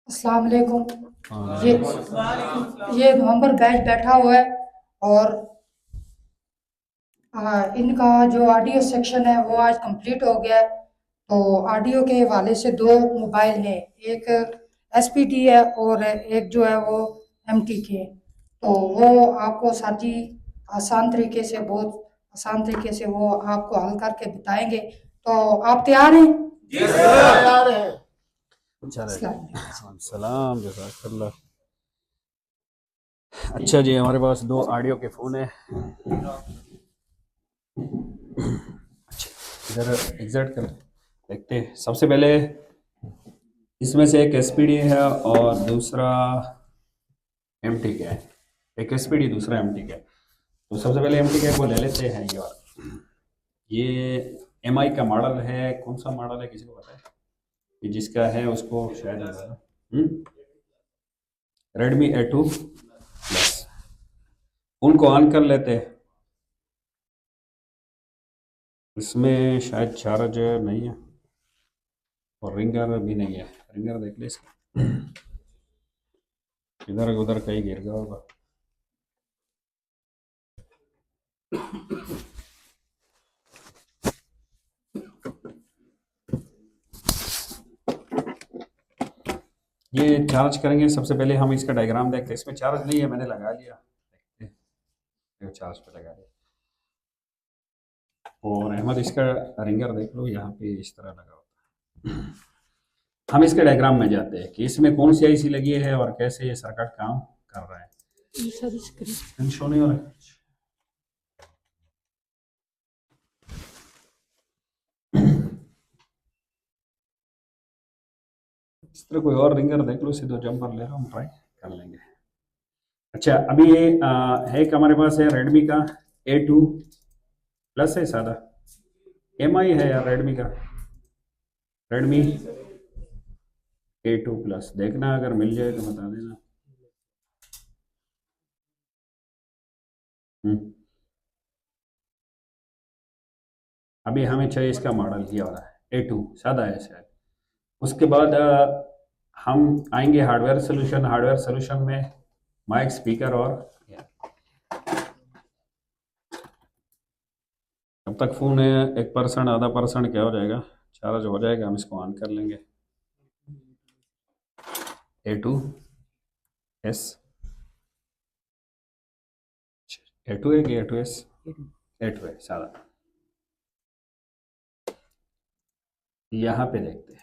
अस्सलाम वालेकुम। हाँ ये जी। ये नवंबर बैच बैठा हुआ है और इनका जो ऑडियो सेक्शन है वो आज कंप्लीट हो गया है। तो ऑडियो के हवाले से दो मोबाइल हैं, एक एसपीटी है और एक जो है वो एमटीके है। तो वो आपको साथी बहुत आसान तरीके से वो आपको हल करके बताएंगे। तो आप तैयार हैं? जी सर। अस्सलाम चलेगा। वालेकुम। सलाम जज़ाकल्लाह। अच्छा जी, हमारे पास दो ऑडियो के फ़ोन है। अच्छा, इधर एग्जैक्ट कर देखते हैं। सबसे पहले इसमें से एक एसपीडी है और दूसरा एमटी का है। एक एसपीडी दूसरा एमटी का है। तो सबसे पहले एमटी का को ले लेते हैं। ये एमआई का मॉडल है। कौन सा मॉडल है किसी को पता है? ये जिसका है उसको शायद रेडमी A2 प्लस। उनको ऑन कर लेते हैं। इसमें शायद चार्ज नहीं है और रिंगर भी नहीं है। रिंगर देख ले इसका, इधर उधर कहीं गिर गया होगा। ये चार्ज करेंगे। सबसे पहले हम इसका डायग्राम देखते हैं। इसमें चार्ज नहीं है, मैंने लगा लिया। देखते हैं, ये चार्ज पे लगा दिया। और अहमद इसका रिंगर देख लो, यहाँ पे इस तरह लगा होता है। हम इसके डायग्राम में जाते हैं कि इसमें कौन सी आईसी लगी है और कैसे ये सर्किट काम कर रहा है। स्क्रीन शो नहीं हो रहा है। इस तरह कोई और रिंगर देख लो, इसे दो जंपर ले लो, हम ट्राई कर लेंगे। अच्छा, अभी ये है एक हमारे पास है रेडमी का A2 प्लस है सादा। एमआई है यार रेडमी का। रेडमी A2 प्लस देखना, अगर मिल जाए तो बता देना। हम्म, अभी हमें चाहिए इसका मॉडल ये वाला है A2 सादा है शायद। उसके बाद हम आएंगे हार्डवेयर सोल्यूशन। हार्डवेयर सोल्यूशन में माइक, स्पीकर और अब तक फ़ोन है 1% आधा परसेंट क्या हो जाएगा, चार्ज हो जाएगा। हम इसको ऑन कर लेंगे। A2S, A2 है कि A2S? A2 है सारा। यहाँ पे देखते हैं।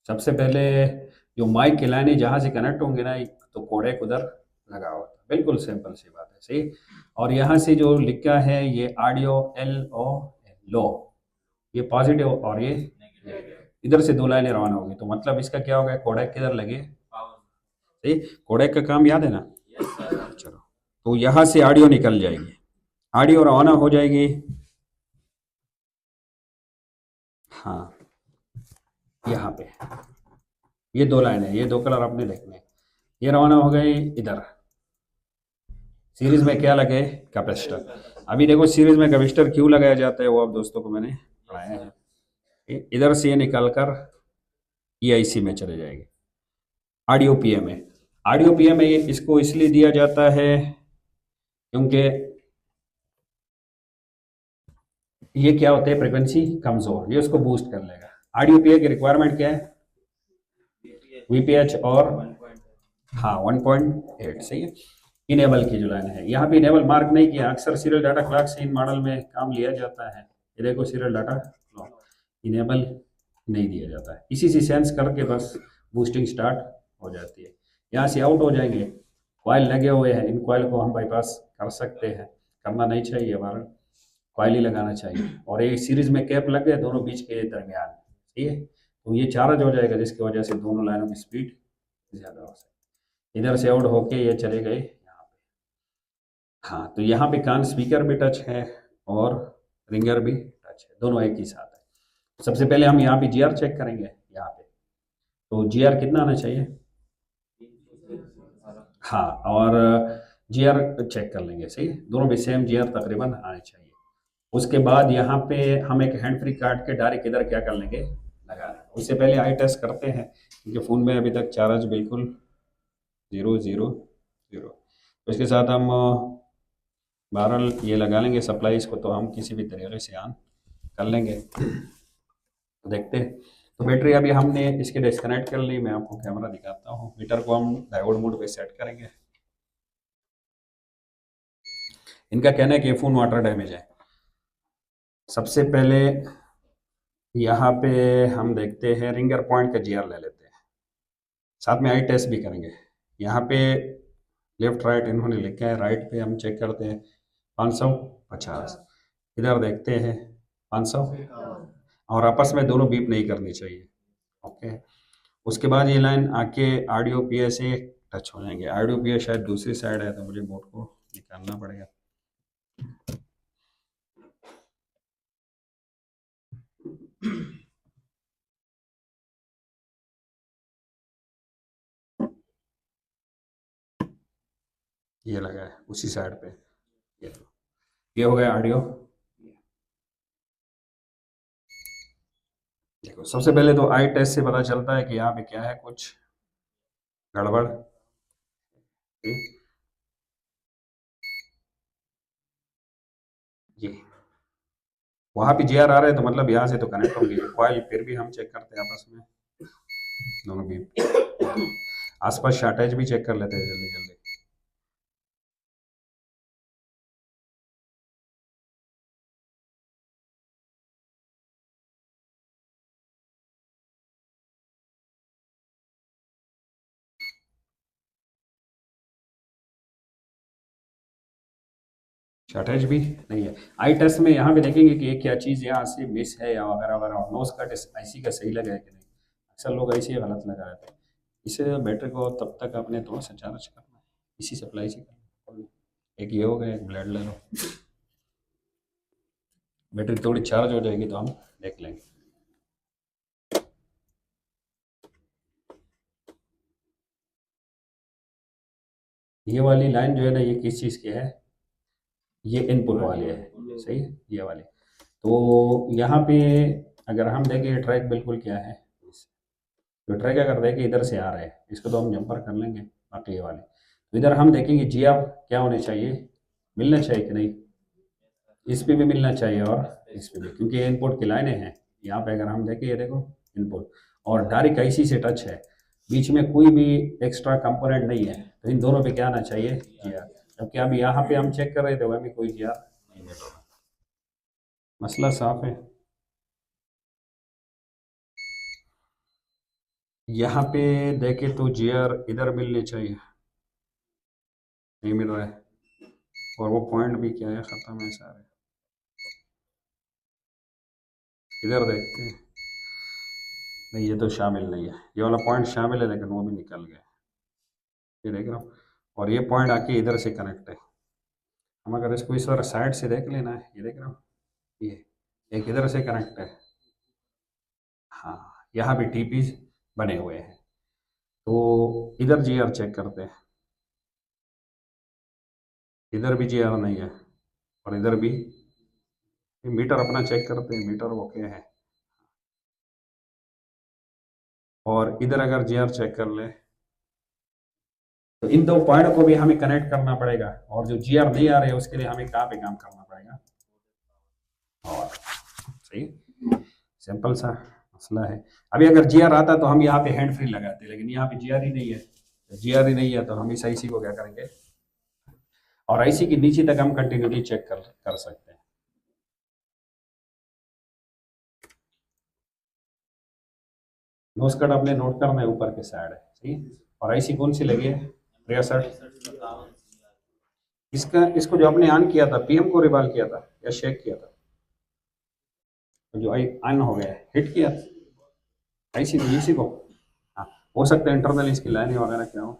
सबसे पहले जो माइक की लाइनें जहाँ से कनेक्ट होंगे ना, तो कोडेक उधर लगा होता है। बिल्कुल सिंपल सी बात है, सही। और यहाँ से जो लिखा है ये ऑडियो LO लो, ये पॉजिटिव और ये इधर से दो लाइनें रवाना होगी। तो मतलब इसका क्या होगा, कोडेक किधर लगे, सही। कोडेक का काम याद है ना? चलो, तो यहाँ से ऑडियो निकल जाएगी, ऑडियो रवाना हो जाएगी। हाँ, यहाँ पे ये दो लाइन है, ये दो कलर आपने देखने हैं। ये रवाना हो गए इधर। सीरीज में क्या लगे, कैपेसिटर। अभी देखो सीरीज में कैपेसिटर क्यों लगाया जाता है वो अब दोस्तों को मैंने पढ़ाया है। इधर से ये निकल कर EIC में चले जाएगी। ऑडियो पीएम है। ऑडियो पीएम है, ये इसको इसलिए दिया जाता है क्योंकि ये क्या होता है, फ्रिक्वेंसी कमजोर, ये उसको बूस्ट कर लेगा। ऑडियो पीएम की रिक्वायरमेंट क्या है, VPH और हाँ 1.8, सही है। इनेबल की जो लाइन है, यहाँ पे इनेबल मार्क नहीं किया। अक्सर सीरियल डाटा क्लॉक से इन मॉडल में काम लिया जाता है। ये देखो सीरियल डाटा क्लॉक इनेबल नहीं दिया जाता है। इसी से सेंस करके बस बूस्टिंग स्टार्ट हो जाती है। यहाँ से आउट हो जाएंगे। कॉइल लगे हुए हैं, इन कॉइल को हम बाईपास कर सकते हैं। करना नहीं चाहिए, हमारा कॉइल ही लगाना चाहिए। और एक सीरीज में कैप लग गए दोनों बीच के दरमियान, ठीक है। तो ये चार्ज हो जाएगा, जिसकी वजह से दोनों लाइनों की स्पीड ज़्यादा हो सकती है। इधर से आउट होके ये चले गए यहाँ पे। हाँ, तो यहाँ पे कान स्पीकर भी टच है और रिंगर भी टच है, दोनों एक ही साथ है। सबसे पहले हम यहाँ पे GR चेक करेंगे। यहाँ पे तो GR कितना आना चाहिए, हाँ, और GR चेक कर लेंगे, सही है। दोनों भी सेम GR तकरीबन आने चाहिए। उसके बाद यहाँ पे हम एक हैंड फ्री काट के डायरेक्ट इधर क्या कर लेंगे, लगा लेंगे। उससे पहले आई टेस्ट करते हैं क्योंकि फ़ोन में अभी तक चार्ज बिल्कुल 0 0 0। तो इसके साथ हम बहरहाल ये लगा लेंगे सप्लाई, इसको तो हम किसी भी तरीके से ऑन कर लेंगे। तो देखते हैं। तो बैटरी अभी हमने इसके डिस्कनेक्ट कर ली, मैं आपको कैमरा दिखाता हूँ। मीटर को हम डायोड मोड पे सेट करेंगे। इनका कहना है कि फ़ोन वाटर डैमेज है। सबसे पहले यहाँ पे हम देखते हैं रिंगर पॉइंट का जीआर ले लेते हैं, साथ में आई टेस्ट भी करेंगे। यहाँ पे लेफ्ट राइट इन्होंने लिखा है, राइट पे हम चेक करते हैं 550, इधर देखते हैं 500, और आपस में दोनों बीप नहीं करनी चाहिए। ओके, उसके बाद ये लाइन आके ऑडियो पीए से टच हो जाएंगे। ऑडियो पीए शायद दूसरी साइड है तो मुझे बोर्ड को निकालना पड़ेगा। ये लगा है उसी साइड पे। ये हो गया ऑडियो। देखो सबसे पहले तो आई टेस्ट से पता चलता है कि यहाँ पे क्या है, कुछ गड़बड़। ये वहां पे जीआर आ रहे हैं तो मतलब यहाँ से तो कनेक्ट होंगे कॉइल, फिर भी हम चेक करते हैं आपस में दोनों भी। आसपास शॉर्टेज भी चेक कर लेते हैं जल्दी जल्दी। शॉर्टेज भी नहीं है। आई टेस्ट में यहाँ पे देखेंगे कि क्या चीज़ यहाँ से मिस है या वगैरह वगैरह, और नोज कट आईसी का सही लगा है कि नहीं। अक्सर लोग आईसी गलत लगा रहे थे। इसे बैटरी को तब तक आपने थोड़ा सा चार्ज करना है, इसी सप्लाई से करना है। एक ये हो गया, एक ब्लेड ले लो। बैटरी थोड़ी चार्ज हो जाएगी तो हम देख लेंगे। ये वाली लाइन जो है ना, ये किस चीज़ की है, ये इनपुट वाली है, सही है ये वाली। तो यहाँ पे अगर हम देखें ट्रैक बिल्कुल क्या है, जो ट्रैक अगर देखें इधर से आ रहा है, इसको तो हम जंपर कर लेंगे। बाकी ये वाले तो इधर हम देखेंगे जी आप क्या होने चाहिए, मिलना चाहिए कि नहीं, इस पे भी मिलना चाहिए और इस पे भी, क्योंकि ये इनपुट की लाइनें हैं। यहाँ पे अगर हम देखें, ये देखो इनपुट और डायरेक्ट आईसी से टच है, बीच में कोई भी एक्स्ट्रा कंपोनेंट नहीं है, तो इन दोनों पे क्या आना चाहिए, जी आर। जबकि अभी यहाँ पे हम चेक कर रहे थे, वह भी कोई जी आर नहीं मिल रहा। मसला साफ है। यहाँ पे देखे तो जी आर इधर मिलने चाहिए, नहीं मिल रहा है। और वो पॉइंट भी क्या है, ख़त्म है सारे। इधर देखते हैं, नहीं ये तो शामिल नहीं है, ये वाला पॉइंट शामिल है लेकिन वो भी निकल गया। ये देख रहा हूँ, और ये पॉइंट आके इधर से कनेक्ट है। हम अगर इसको इस बार साइड से देख लेना है, ये देख रहा हूँ, ये एक इधर से कनेक्ट है। हाँ, यहाँ भी टीपीज बने हुए हैं। तो इधर जीआर चेक करते हैं, इधर भी जीआर नहीं है, और इधर भी। मीटर अपना चेक करते हैं, मीटर ओके है। और इधर अगर जीआर चेक कर ले तो इन दो पॉइंट को भी हमें कनेक्ट करना पड़ेगा, और जो जीआर नहीं आ रहे हैं उसके लिए हमें कहाँ पे काम करना पड़ेगा। और सही सिंपल सा मसला है। अभी अगर जीआर आता तो हम यहाँ पे हैंड फ्री लगाते, लेकिन यहाँ पे जीआर ही नहीं है। जीआर ही नहीं है तो हम इस आईसी को क्या करेंगे, और आईसी की नीचे तक हम कंटिन्यूटी चेक कर सकते हैं। नोज कट आपने नोट करना है, ऊपर के साइड है, सही। और आईसी कौन सी लगी है, 63। इसका इसको जो आपने ऑन किया था, पीएम को रिवाल किया था या शेक किया था, जो आई ऑन हो गया है, हिट किया आईसी को, इसी को। हाँ, हो सकता है इंटरनल इसकी लाइनें वगैरह क्या हो।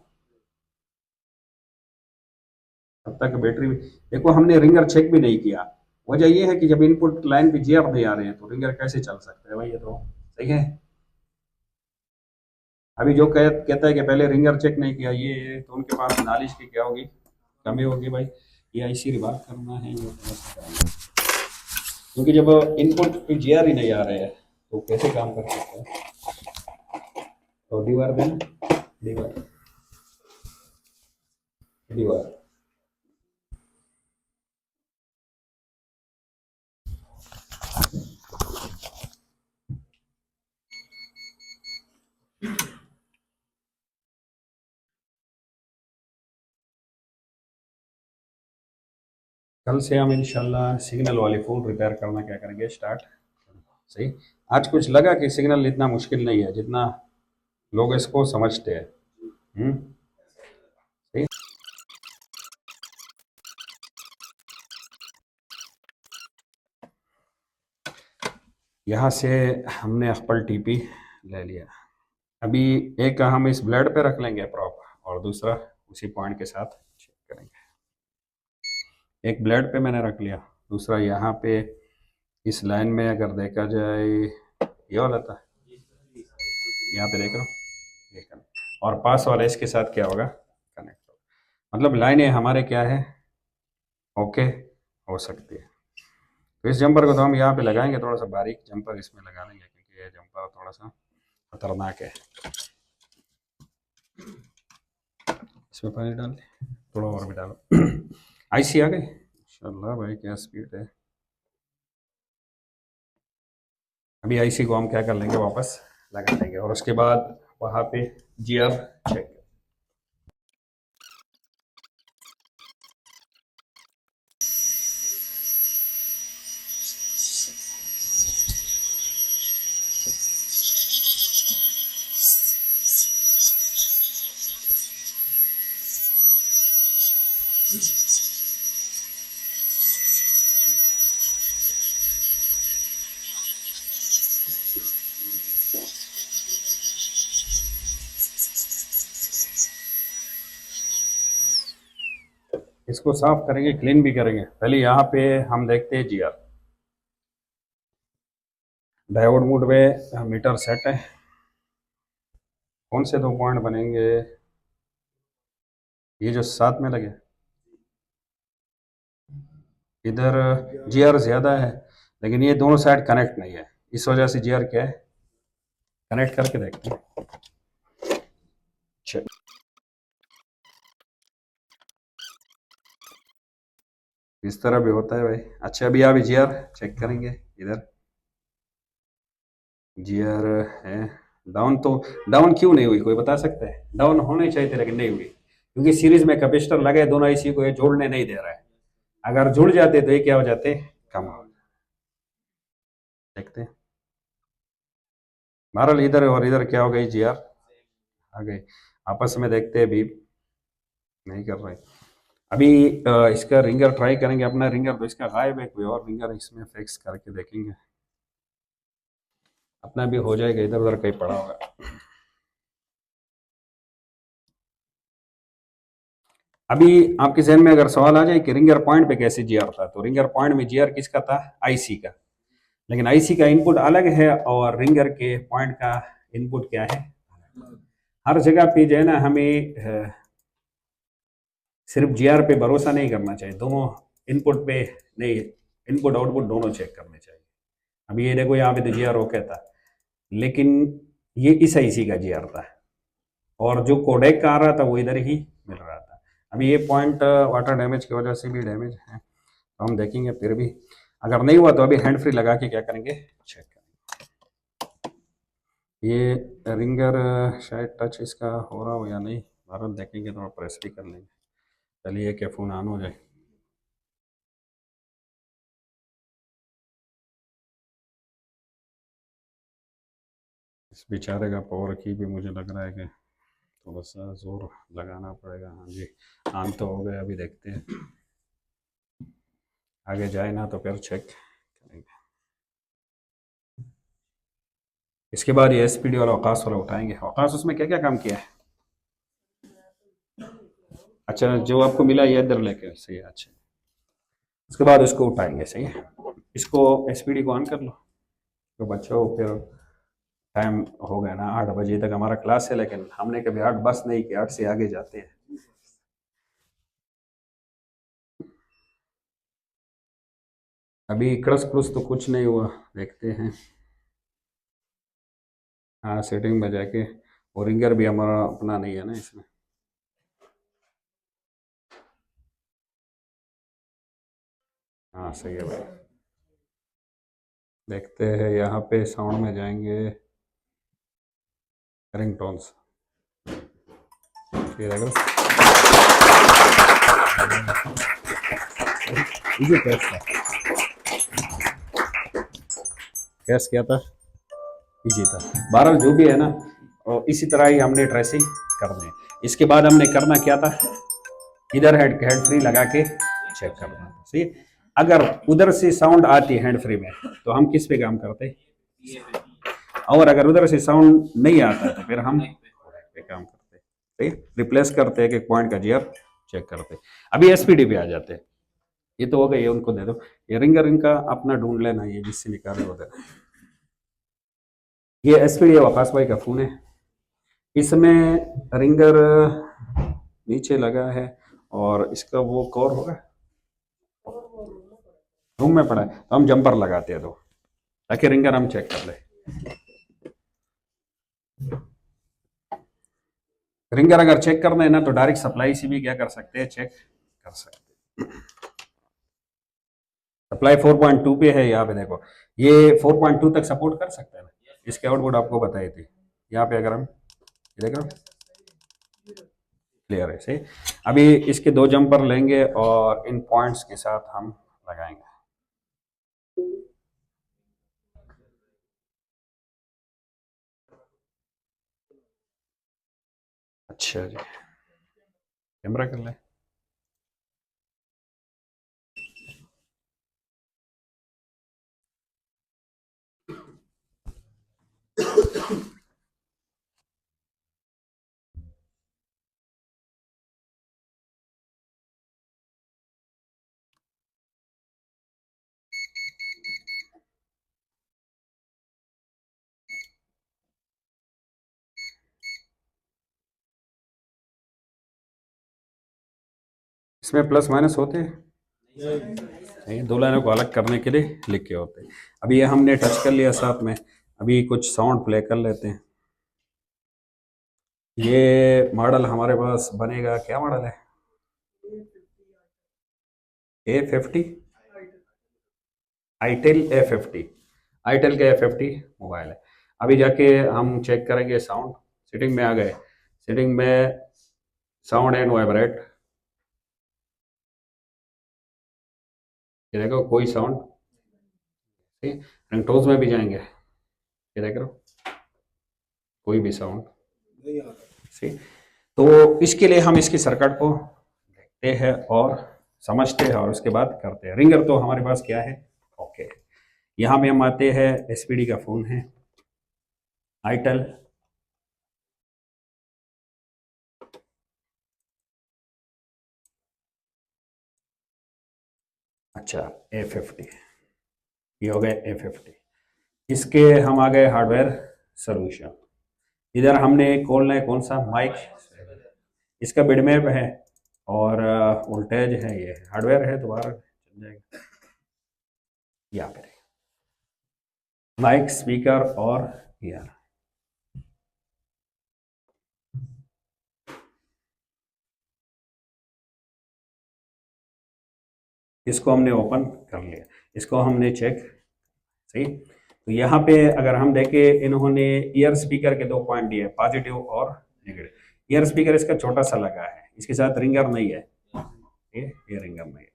तब तक बैटरी भी देखो, हमने रिंगर चेक भी नहीं किया। वजह ये है कि जब इनपुट लाइन पे जीआर नहीं आ रहे हैं तो रिंगर कैसे चल सकते हैं भाई, ये तो सही है। अभी जो कहता है कि पहले रिंगर चेक नहीं किया, ये तो उनके पास नॉलेज की क्या होगी, कमी होगी भाई। ये आईसी रिवाल्व करना है, ये कैसे करेंगे, क्योंकि जब इनपुट पे जीआर ही नहीं आ रहे हैं तो कैसे काम कर सकते हैं। तो दीवार देना, दीवार दीवार कल से हम इंशाल्लाह सिग्नल वाले फ़ोन रिपेयर करना क्या करेंगे स्टार्ट। सही। आज कुछ लगा कि सिग्नल इतना मुश्किल नहीं है जितना लोग इसको समझते हैं। सही। यहाँ से हमने एप्पल टीपी ले लिया। अभी एक हम इस ब्लेड पे रख लेंगे प्रॉप, और दूसरा उसी पॉइंट के साथ चेक करेंगे। एक ब्लेड पे मैंने रख लिया, दूसरा यहाँ पे इस लाइन में अगर देखा जाए ये वाला था, यहाँ पे देख रहा हूँ ये कनेक्ट, और पास वाला इसके साथ क्या होगा, कनेक्ट होगा। मतलब लाइनें हमारे क्या है, ओके हो सकती है। तो इस जंपर को तो हम यहाँ पे लगाएंगे, थोड़ा सा बारीक जंपर इसमें लगा लेंगे क्योंकि ये जंपर थोड़ा सा खतरनाक है। इसमें पानी डाल दे, थोड़ा और भी डालो। आईसी आ गई इंशाल्लाह। भाई क्या स्पीड है। अभी आईसी को हम क्या कर लेंगे, वापस लगा लेंगे, और उसके बाद वहाँ पे जीआर चेक। इसको साफ करेंगे, क्लीन भी करेंगे। पहले यहाँ पे हम देखते हैं जीआर। डायोड मोड में मीटर सेट है। कौन से दो पॉइंट बनेंगे, ये जो साथ में लगे, इधर जीआर ज्यादा है लेकिन ये दोनों साइड कनेक्ट नहीं है, इस वजह से जीआर क्या है, कनेक्ट करके देखते हैं। इस तरह भी होता है भाई। अच्छा अभी आप जीआर चेक करेंगे, इधर जीआर है डाउन। तो डाउन क्यों नहीं हुई, कोई बता सकता है? डाउन होने चाहिए थे लेकिन नहीं हुई, क्योंकि सीरीज में कैपेसिटर लगे दोनों आईसी को, ये जोड़ने नहीं दे रहा है। अगर जुड़ जाते तो ये क्या हो जाते, कम हो। देखते हैं। बहरहाल इधर और इधर क्या हो गई, जीआर आ गई। आपस में देखते हैं, भी नहीं कर रहे। अभी इसका रिंगर ट्राई करेंगे। अपना रिंगर तो इसका गायब है, कोई और रिंगर इसमें फिक्स करके देखेंगे। अपना भी हो जाएगा, इधर उधर कहीं पड़ा होगा। अभी आपके जहन में अगर सवाल आ जाए कि रिंगर पॉइंट पे कैसे जीआर था, तो रिंगर पॉइंट में जीआर किसका था, आईसी का। लेकिन आईसी का इनपुट अलग है और रिंगर के पॉइंट का इनपुट क्या है। हर जगह पे जो है ना, हमें सिर्फ जीआर पे भरोसा नहीं करना चाहिए, दोनों इनपुट पे नहीं, इनपुट आउटपुट दोनों चेक करने चाहिए। अभी ये देखो यहाँ पे तो जीआर ओके था, लेकिन ये इस आईसी का जीआर था, और जो कोडेक का आ रहा था वो इधर ही मिल रहा था। अभी ये पॉइंट वाटर डैमेज की वजह से भी डैमेज है, तो हम देखेंगे। फिर भी अगर नहीं हुआ तो अभी हैंड फ्री लगा के क्या करेंगे, चेक करेंगे। ये रिंगर शायद टच इसका हो रहा हो या नहीं, भारत देखेंगे, थोड़ा प्रेस भी कर लेंगे। चलिए क्या फ़ोन ऑन हो जाए। इस बेचारे का पावर की भी मुझे लग रहा है कि थोड़ा सा जोर लगाना पड़ेगा। हाँ जी, ऑन तो हो गया। अभी देखते हैं, आगे जाए ना तो फिर चेक करेंगे। इसके बाद ये एसपीडी वाला अवकाश वाला उठाएंगे। अवकाश उसमें क्या क्या काम किया है? अच्छा, जो आपको मिला ये इधर लेके, सही है। अच्छा, उसके बाद उसको उठाएंगे, सही है। इसको एसपीडी को ऑन कर लो। तो बच्चों फिर टाइम हो गया ना, 8 बजे तक हमारा क्लास है, लेकिन हमने कभी 8 बस नहीं किया, 8 से आगे जाते हैं। अभी क्रस क्रुस तो कुछ नहीं हुआ, देखते हैं। हाँ, सेटिंग में जाके और रिंगर भी हमारा अपना नहीं है ना इसमें। हाँ सही है भाई। देखते हैं यहाँ पे साउंड में जाएंगे, रिंगटोन्स, ये देखो ये कैश था, कैश क्या था, इजी था। बहरहाल जो भी है ना, और इसी तरह ही हमने ट्रेसिंग करनी है। इसके बाद हमने करना क्या था, इधर हेड फ्री लगा के चेक करना था, सही। अगर उधर से साउंड आती है हैंड फ्री में तो हम किस पे काम करते, और अगर उधर से साउंड नहीं आता तो फिर हम पे काम करते, सही, रिप्लेस करते एक एक पॉइंट का जीआर चेक करते। अभी एसपीडी पे आ जाते हैं। ये तो हो गई, ये उनको दे दो। ये रिंगर इनका अपना ढूंढ लेना, ये जिससे निकाले उधर। ये एसपीडी वकास भाई का फोन है, इसमें रिंगर नीचे लगा है और इसका वो कवर होगा रूम में पड़ा है, तो हम जंपर लगाते हैं दो, ताकि रिंगर हम चेक कर ले। रिंगर अगर चेक करना है ना तो डायरेक्ट सप्लाई से भी क्या कर सकते हैं, चेक कर सकते हैं। सप्लाई 4.2 पे है, यहाँ पे देखो ये 4.2 तक सपोर्ट कर सकता है ना, इसके आउटपुट आपको बताई थी। यहाँ पे अगर हम देख रहे हो क्लियर है, सही। अभी इसके दो जंपर लेंगे और इन पॉइंट्स के साथ हम लगाएंगे। अच्छा जी, कैमरा कर ले। इसमें प्लस माइनस होते हैं नहीं, दो लाइनों को अलग करने के लिए लिखे होते हैं। अभी ये हमने टच कर लिया साथ में, अभी कुछ साउंड प्ले कर लेते हैं। ये मॉडल हमारे पास बनेगा, क्या मॉडल है, A50, आईटेल A50, आईटेल का A50 मोबाइल है। अभी जाके हम चेक करेंगे साउंड, सेटिंग में आ गए, सेटिंग में साउंड एंड वाइब्रेट, ये देखो कोई साउंड, ठीक। रिंगटोन्स में भी जाएंगे, ये देख रहे हो कोई भी साउंड, ठीक। तो इसके लिए हम इसकी सर्किट को देखते हैं और समझते हैं और उसके बाद करते हैं। रिंगर तो हमारे पास क्या है, ओके। यहाँ में हम आते हैं, एसपीडी का फोन है आईटेल, अच्छा A50, ये हो गए A50। इसके हम आ गए हार्डवेयर सोल्यूशन। इधर हमने खोलना है कौन सा, माइक, इसका बिडमैप है और वोल्टेज है, ये हार्डवेयर है, दोबारा चल जाएगा। यहाँ पे माइक, स्पीकर और ईयर, इसको हमने ओपन कर लिया, इसको हमने चेक, सही। तो यहाँ पे अगर हम देखें, इन्होंने ईयर स्पीकर के दो पॉइंट दिए, पॉजिटिव और नेगेटिव। ईयर स्पीकर इसका छोटा सा लगा है, इसके साथ रिंगर नहीं है, ये रिंगर नहीं है,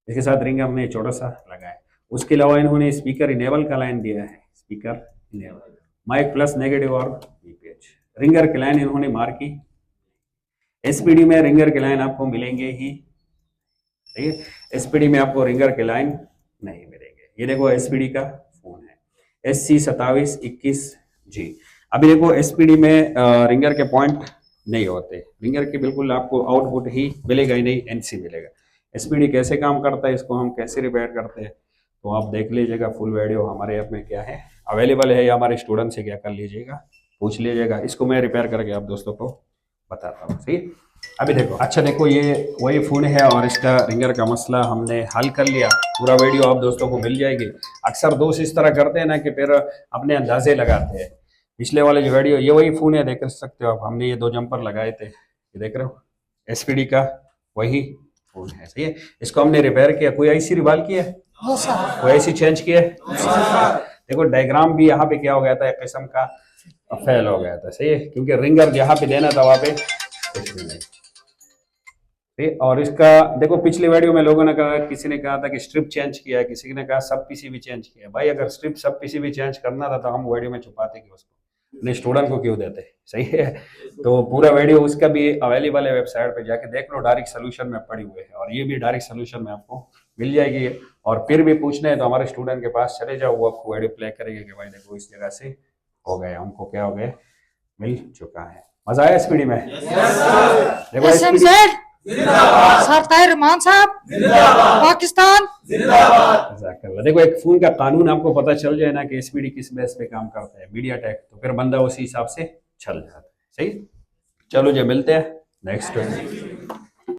इसके साथ रिंगर नहीं, छोटा सा लगा है। उसके अलावा इन्होंने स्पीकर इनेबल का लाइन दिया है, speaker enable, mic plus negative और वीपीएच। रिंगर की लाइन इन्होंने मार की, एसपीडी में रिंगर की लाइन आपको मिलेंगे ही, ठीक है, एसपीडी में आपको रिंगर के लाइन नहीं मिलेंगे। ये देखो एसपीडी का फोन है SC2721G। अभी देखो एसपीडी में रिंगर के पॉइंट नहीं होते, रिंगर के बिल्कुल आपको आउटपुट ही मिलेगा ही नहीं, एनसी मिलेगा। एसपीडी कैसे काम करता है, इसको हम कैसे रिपेयर करते हैं, तो आप देख लीजिएगा, फुल वीडियो हमारे ऐप में क्या है अवेलेबल है, या हमारे स्टूडेंट से क्या कर लीजिएगा, पूछ लीजिएगा, इसको मैं रिपेयर करके आप दोस्तों को बताता हूँ, सही। अभी देखो, अच्छा देखो, ये वही फ़ोन है और इसका रिंगर का मसला हमने हल कर लिया। पूरा वीडियो आप दोस्तों को मिल जाएगी। अक्सर दोस्त इस तरह करते हैं ना कि फिर अपने अंदाजे लगाते हैं, पिछले वाले जो वीडियो, ये वही फोन है, देख सकते हो आप, हमने ये 2 जंपर लगाए थे, ये देख रहे हो एसपीडी का वही फोन है। सही है, इसको हमने रिपेयर किया, कोई आईसी रिवाल किया है, वो सर कोई आईसी चेंज किया है। देखो डायग्राम भी यहाँ पे क्या हो गया था, एक किस्म का फेल हो गया था। सही है, क्योंकि रिंगर जहाँ पे देना था वहाँ पे कुछ भी नहीं। और इसका देखो पिछले वीडियो में लोगों ने कहा, किसी ने कहा था कि स्ट्रिप चेंज किया है, किसी ने कहा सब पीसीबी चेंज किया है। भाई अगर स्ट्रिप सब पीसीबी चेंज करना था तो हम वीडियो में छुपाते क्यों उसको, अपने स्टूडेंट को क्यों देते। सही है, तो पूरा वीडियो उसका भी अवेलेबल है, वेबसाइट पे जाके देख लो, डायरेक्ट सोल्यूशन में पड़ी हुए है, और ये भी डायरेक्ट सोल्यूशन में आपको मिल जाएगी। और फिर भी पूछना है तो हमारे स्टूडेंट के पास चले जाओ, वो आपको वीडियो प्ले करेंगे कि भाई देखो इस जगह से हो गए, हमको क्या हो गए, मिल चुका है। मजा आया स्पीडी में? देखो एसएमजेड सर ताहिर रहमान साहब पाकिस्तान। देखो एक फोन का कानून आपको पता चल जाए ना कि एसपीडी किस बेस पे काम करता है, मीडिया टेक, तो फिर बंदा उसी हिसाब से चल जाता है। सही, चलो जी मिलते हैं नेक्स्ट।